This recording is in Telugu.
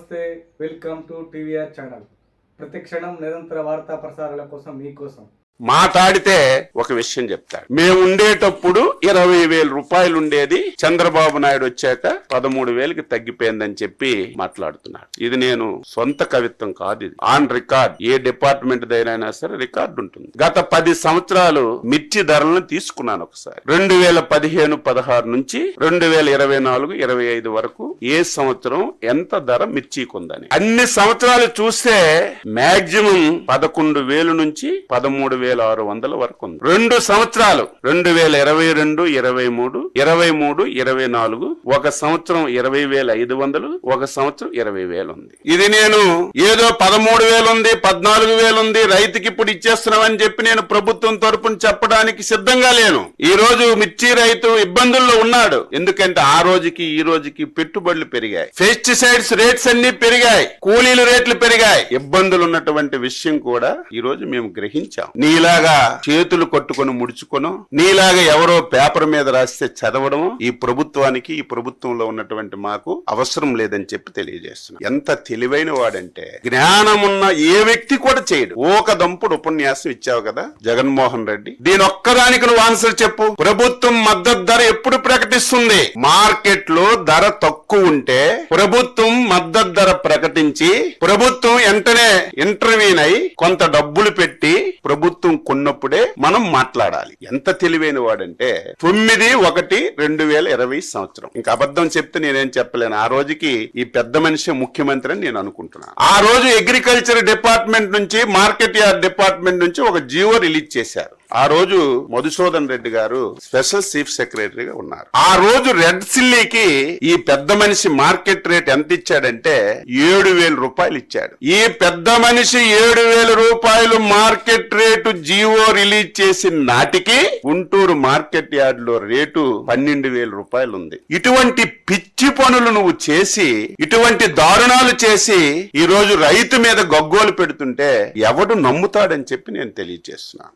నమస్తే, వెల్కమ్ టు టీవీఆర్ ఛానల్. ప్రతి క్షణం నిరంతర వార్తా ప్రసారాల కోసం మీకోసం. మాట్లాడితే ఒక విషయం చెప్తాడు. మేము ఉండేటప్పుడు 20,000 రూపాయలు ఉండేది, చంద్రబాబు నాయుడు వచ్చాక 13,000కి తగ్గిపోయిందని చెప్పి మాట్లాడుతున్నాడు. ఇది నేను సొంత కవిత్వం కాదు, ఇది ఆన్ రికార్డ్. ఏ డిపార్ట్మెంట్ దైనా సరే రికార్డు ఉంటుంది. గత 10 సంవత్సరాలు మిర్చి ధరలను తీసుకున్నాను ఒకసారి. 2015-16 నుంచి 2024-25 వరకు ఏ సంవత్సరం ఎంత ధర మిర్చికి ఉందని అన్ని సంవత్సరాలు చూస్తే మాక్సిమం 11,000 నుంచి 13,600 వరకు ఉంది. 2 సంవత్సరాలు 2022-23, 23-24 ఒక సంవత్సరం 20,500, ఒక సంవత్సరం 20,000 ఉంది. ఇది నేను ఏదో 13,000 ఉంది, 14,000 ఉంది, రైతుకి ఇప్పుడు ఇచ్చేస్తున్నామని చెప్పి నేను ప్రభుత్వం తరపున చెప్పడానికి సిద్ధంగా లేను. ఈ రోజు మిర్చి రైతు ఇబ్బందుల్లో ఉన్నాడు. ఎందుకంటే ఆ రోజుకి ఈ రోజుకి పెట్టుబడులు పెరిగాయి, పెస్టిసైడ్స్ రేట్స్ అన్ని పెరిగాయి, కూలీల రేట్లు పెరిగాయి. ఇబ్బందులు ఉన్నటువంటి విషయం కూడా ఈ రోజు మేము గ్రహించాం. నీలాగా చేతులు కొట్టుకొని ముడుచుకోను, నీలాగా ఎవరో పేపర్ మీద రాస్తే చదవడము ఈ ప్రభుత్వానికి, ఈ ప్రభుత్వంలో ఉన్నటువంటి మాకు అవసరం లేదని చెప్పి తెలియజేస్తున్నాం. ఎంత తెలివైన వాడంటే జ్ఞానమున్న ఏ వ్యక్తి కూడా చేయడు. ఒక దంపుడు ఉపన్యాసం ఇచ్చావు కదా జగన్మోహన్ రెడ్డి, దీని ఒక్కదానికి నువ్వు ఆన్సర్ చెప్పు. ప్రభుత్వం మద్దతు ధర ఎప్పుడు ప్రకటిస్తుంది? మార్కెట్ లో ధర తక్కువ ఉంటే ప్రభుత్వం మద్దతు ధర ప్రకటించి ప్రభుత్వం వెంటనే ఇంటర్వ్యూన్ అయి కొంత డబ్బులు పెట్టి ప్రభుత్వం కొన్నప్పుడే మనం మాట్లాడాలి. ఎంత తెలివైన వాడంటే 9/1/2020 సంవత్సరం. ఇంకా అబద్ధం చెప్తే నేనేం చెప్పలేను. ఆ రోజుకి ఈ పెద్ద మనిషి ముఖ్యమంత్రి అని నేను అనుకుంటున్నాను. ఆ రోజు అగ్రికల్చర్ డిపార్ట్మెంట్ నుంచి, మార్కెట్ యార్డ్ డిపార్ట్మెంట్ నుంచి ఒక జీవో రిలీజ్ చేశారు. ఆ రోజు మధుసూదన్ రెడ్డి గారు స్పెషల్ చీఫ్ సెక్రటరీగా ఉన్నారు. ఆ రోజు రెడ్ సిల్లీకి ఈ పెద్ద మనిషి మార్కెట్ రేట్ ఎంత ఇచ్చాడంటే 7,000 రూపాయలు ఇచ్చాడు. ఈ పెద్ద మనిషి 7,000 రూపాయలు మార్కెట్ రేటు జీవో రిలీజ్ చేసిన నాటికి గుంటూరు మార్కెట్ యార్డ్ లో రేటు 12,000 రూపాయలు ఉంది. ఇటువంటి పిచ్చి పనులు నువ్వు చేసి, ఇటువంటి దారుణాలు చేసి ఈ రోజు రైతు మీద గగ్గోలు పెడుతుంటే ఎవడు నమ్ముతాడని చెప్పి నేను తెలియజేస్తున్నాను.